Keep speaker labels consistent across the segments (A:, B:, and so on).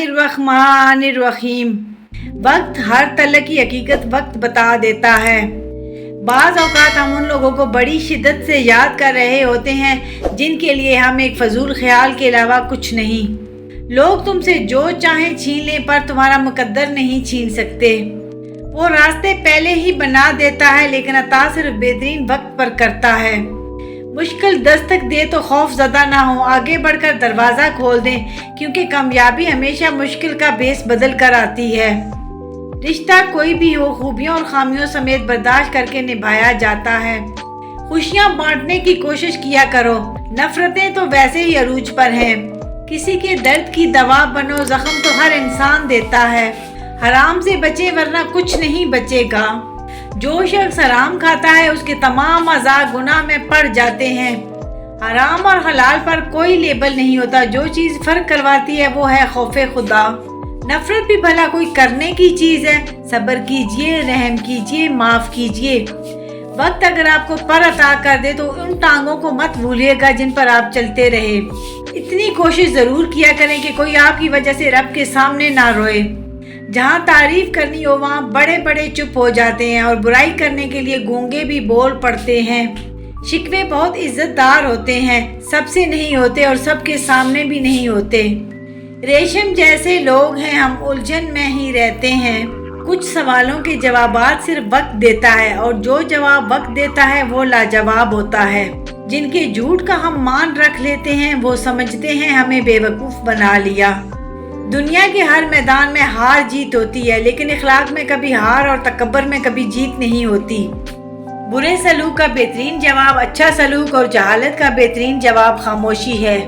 A: बिस्मिल्लाहिर्रहमानिर्रहीम। वक्त हर तलक की हकीकत वक्त बता देता है। बाज़ औक़ात हम उन लोगों को बड़ी शिद्दत से याद कर रहे होते हैं जिनके लिए हम एक फजूल ख्याल के अलावा कुछ नहीं। लोग तुमसे जो चाहें छीन लें पर तुम्हारा मुकद्दर नहीं छीन सकते। वो रास्ते पहले ही बना देता है लेकिन अता सिर्फ बेहतरीन वक्त पर करता है। मुश्किल दस्तक दे तो खौफ ज़दा ना हो, आगे बढ़कर दरवाज़ा खोल दें, क्योंकि कामयाबी हमेशा मुश्किल का बेस बदल कर आती है। रिश्ता कोई भी हो, खूबियों और खामियों समेत बर्दाश्त करके निभाया जाता है। खुशियाँ बांटने की कोशिश किया करो, नफरतें तो वैसे ही अरूज पर हैं। किसी के दर्द की दवा बनो, जख्म तो हर इंसान देता है। हराम से बचे वरना कुछ नहीं बचेगा। जो शख्स हराम खाता है उसके तमाम अज़ा गुनाह में पड़ जाते हैं। हराम और हलाल पर कोई लेबल नहीं होता। जो चीज़ फ़र्क करवाती है वो है खौफे खुदा। नफरत भी भला कोई करने की चीज़ है। सब्र कीजिए, रहम कीजिए, माफ़ कीजिए। वक्त अगर आपको पर अता कर दे तो उन टांगों को मत भूलिएगा जिन पर आप चलते रहे। इतनी कोशिश ज़रूर किया करें कि कोई आपकी वजह से रब के सामने ना रोए। जहाँ तारीफ करनी हो वहाँ बड़े बड़े चुप हो जाते हैं और बुराई करने के लिए गूंगे भी बोल पड़ते हैं। शिकवे बहुत इज्जतदार होते हैं, सबसे नहीं होते और सबके सामने भी नहीं होते। रेशम जैसे लोग हैं, हम उलझन में ही रहते हैं। कुछ सवालों के जवाबात सिर्फ वक्त देता है और जो जवाब वक्त देता है वो लाजवाब होता है। जिनके झूठ का हम मान रख लेते हैं वो समझते हैं हमें बेवकूफ़ बना लिया। दुनिया के हर मैदान में हार जीत होती है, लेकिन इखलाक में कभी हार और तकब्बर में कभी जीत नहीं होती। बुरे सलूक का बेहतरीन जवाब अच्छा सलूक और जहालत का बेहतरीन जवाब खामोशी है।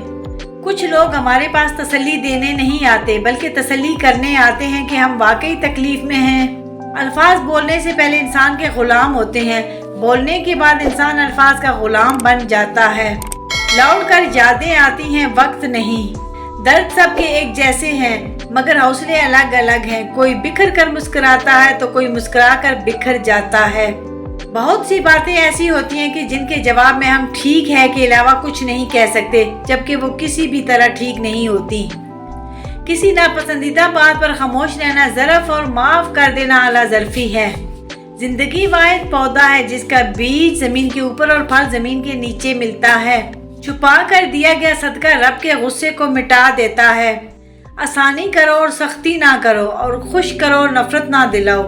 A: कुछ लोग हमारे पास तसल्ली देने नहीं आते बल्कि तसल्ली करने आते हैं कि हम वाकई तकलीफ में हैं। अल्फाज बोलने से पहले इंसान के गुलाम होते हैं, बोलने के बाद इंसान अल्फाज का गुलाम बन जाता है। लौट कर यादें आती हैं, वक्त नहीं। दर्द सबके एक जैसे हैं मगर हौसले अलग अलग हैं। कोई बिखर कर मुस्कुराता है तो कोई मुस्कुरा कर बिखर जाता है। बहुत सी बातें ऐसी होती हैं कि जिनके जवाब में हम ठीक है के अलावा कुछ नहीं कह सकते, जबकि वो किसी भी तरह ठीक नहीं होती। किसी नापसंदीदा बात पर खामोश रहना ज़रफ़ और माफ़ कर देना आला ज़रफ़ी है। जिंदगी वाहिद पौधा है जिसका बीज ज़मीन के ऊपर और फल ज़मीन के नीचे मिलता है। छुपा कर दिया गया सदका रब के गुस्से को मिटा देता है। आसानी करो और सख्ती ना करो, और खुश करो और नफरत ना दिलाओ।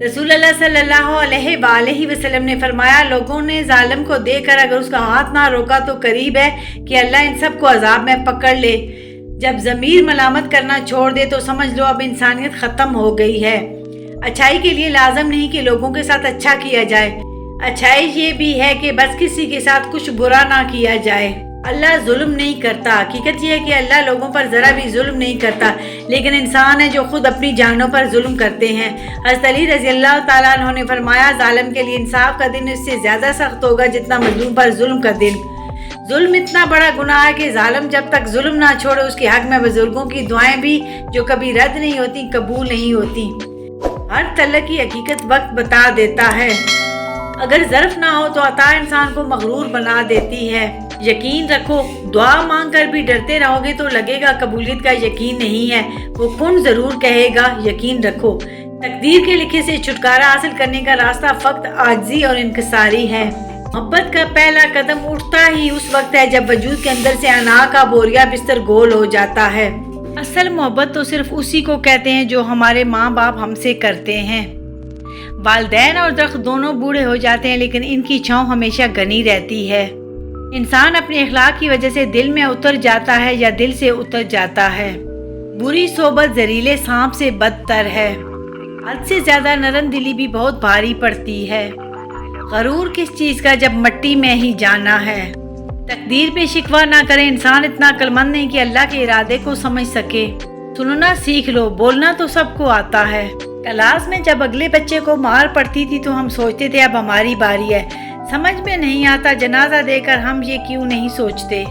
A: रसूल अल्लाह सल्लल्लाहु अलैहि वसल्लम ने फरमाया, लोगों ने जालिम को देखकर अगर उसका हाथ ना रोका तो करीब है कि अल्लाह इन सब को अजाब में पकड़ ले। जब ज़मीर मलामत करना छोड़ दे तो समझ लो अब इंसानियत ख़त्म हो गई है। अच्छाई के लिए लाजम नहीं कि लोगों के साथ अच्छा किया जाए, अच्छाई ये भी है कि बस किसी के साथ कुछ बुरा ना किया जाए। अल्लाह जुल्म नहीं करता। हकीकत ये है कि अल्लाह लोगों पर ज़रा भी जुल्म नहीं करता, लेकिन इंसान है जो खुद अपनी जानों पर जुल्म करते हैं। हज़रत अली रज़ी अल्लाह ताला अन्हु ने फरमाया, जालिम के लिए इंसाफ का दिन इससे ज़्यादा सख्त होगा जितना मज़लूम पर जुल्म का दिन। जुल्म इतना बड़ा गुनाह है कि जालिम जब तक जुल्म ना छोड़े उसके हक में बुजुर्गों की दुआएं भी जो कभी रद्द नहीं होती कबूल नहीं होती। हर तलक की हकीकत वक्त बता देता है। अगर ज़र्फ ना हो तो अता इंसान को मगरूर बना देती है। यकीन रखो, दुआ मांग कर भी डरते रहोगे तो लगेगा कबूलियत का यकीन नहीं है। वो कुन ज़रूर कहेगा, यकीन रखो। तकदीर के लिखे से छुटकारा हासिल करने का रास्ता फक्त आजिज़ी और इनकिसारी है। मोहब्बत का पहला कदम उठता ही उस वक्त है जब वजूद के अंदर से अना का बोरिया बिस्तर गोल हो जाता है। असल मोहब्बत तो सिर्फ उसी को कहते हैं जो हमारे माँ बाप हमसे करते हैं। वालिदैन और दरख्त दोनों बूढ़े हो जाते हैं लेकिन इनकी छाँव हमेशा घनी रहती है। इंसान अपने इखलाक की वजह से दिल में उतर जाता है या दिल से उतर जाता है। बुरी सोबत जहरीले सांप से बदतर है। हद से ज़्यादा नरम दिली भी बहुत भारी पड़ती है। गरूर किस चीज़ का जब मट्टी में ही जाना है। तकदीर पे शिकवा ना करें। इंसान इतना अक्लमंद नहीं कि अल्लाह के इरादे को समझ सके। सुनना सीख लो, बोलना तो सबको आता है। क्लास में जब अगले बच्चे को मार पड़ती थी तो हम सोचते थे अब हमारी बारी है। समझ में नहीं आता जनाजा देकर हम ये क्यों नहीं सोचते।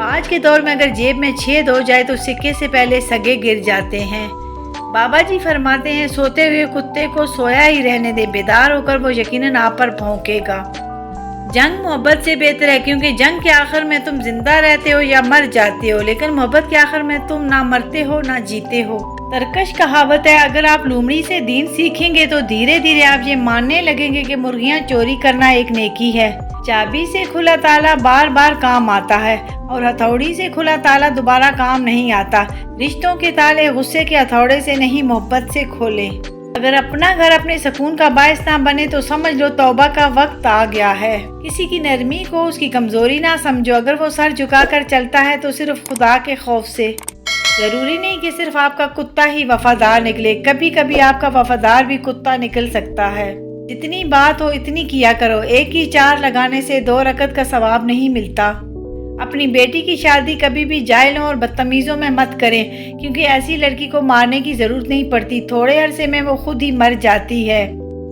A: आज के दौर में अगर जेब में छेद हो जाए तो सिक्के से पहले सगे गिर जाते हैं। बाबा जी फरमाते हैं, सोते हुए कुत्ते को सोया ही रहने दे, बेदार होकर वो यकीनन आप पर भौंकेगा। जंग मोहब्बत से बेहतर है, क्योंकि जंग के आखिर में तुम जिंदा रहते हो या मर जाते हो, लेकिन मोहब्बत के आखिर में तुम ना मरते हो ना जीते हो। तरकश कहावत है, अगर आप लोमड़ी से दीन सीखेंगे तो धीरे धीरे आप ये मानने लगेंगे कि मुर्गियां चोरी करना एक नेकी है। चाबी से खुला ताला बार बार काम आता है और हथौड़ी से खुला ताला दोबारा काम नहीं आता। रिश्तों के ताले गुस्से के हथौड़े से नहीं, मोहब्बत से खोले। अगर अपना घर अपने सुकून का बायस ना बने तो समझ लो तौबा का वक्त आ गया है। किसी की नरमी को उसकी कमजोरी ना समझो। अगर वो सर झुकाकर चलता है तो सिर्फ खुदा के खौफ से। जरूरी नहीं कि सिर्फ आपका कुत्ता ही वफादार निकले, कभी कभी आपका वफादार भी कुत्ता निकल सकता है। जितनी बात हो इतनी किया करो। एक ही 4 लगाने से 2 रकत का सवाब नहीं मिलता। अपनी बेटी की शादी कभी भी जाहिलों और बदतमीज़ों में मत करें, क्योंकि ऐसी लड़की को मारने की जरूरत नहीं पड़ती, थोड़े अरसे में वो खुद ही मर जाती है।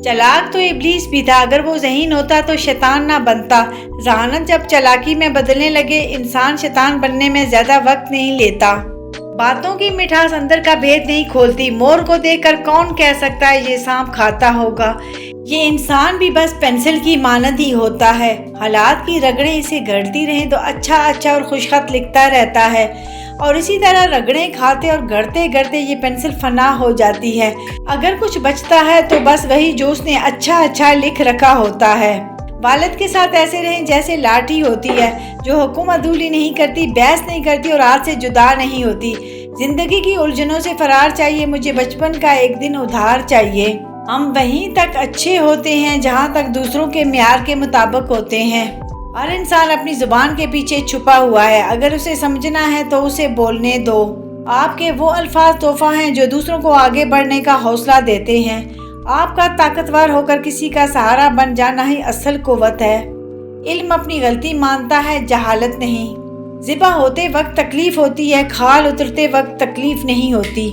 A: चलाक तो इब्लीस भी था, अगर वो ज़हीन होता तो शैतान ना बनता। जहानत जब चालाकी में बदलने लगे, इंसान शैतान बनने में ज़्यादा वक्त नहीं लेता। बातों की मिठास अंदर का भेद नहीं खोलती। मोर को देखकर कौन कह सकता है ये सांप खाता होगा। ये इंसान भी बस पेंसिल की मानद ही होता है। हालात की रगड़ें इसे गढ़ती रहें तो अच्छा अच्छा और खुशखत लिखता रहता है, और इसी तरह रगड़ें खाते और गढ़ते गढ़ते ये पेंसिल फना हो जाती है। अगर कुछ बचता है तो बस वही जो उसने अच्छा अच्छा लिख रखा होता है। वालिद के साथ ऐसे रहें जैसे लाठी होती है, जो हुक्म अदूली नहीं करती, बहस नहीं करती और हाथ से जुदा नहीं होती। जिंदगी की उलझनों से फरार चाहिए, मुझे बचपन का एक दिन उधार चाहिए। हम वहीं तक अच्छे होते हैं जहां तक दूसरों के म्यार के मुताबिक होते हैं। हर इंसान अपनी जुबान के पीछे छुपा हुआ है, अगर उसे समझना है तो उसे बोलने दो। आपके वो अल्फाज तोहफा हैं जो दूसरों को आगे बढ़ने का हौसला देते हैं। आपका ताकतवर होकर किसी का सहारा बन जाना ही असल कुव्वत है। इल्म अपनी गलती मानता है, जहालत नहीं। ज़िबा होते वक्त तकलीफ होती है, खाल उतरते वक्त तकलीफ नहीं होती।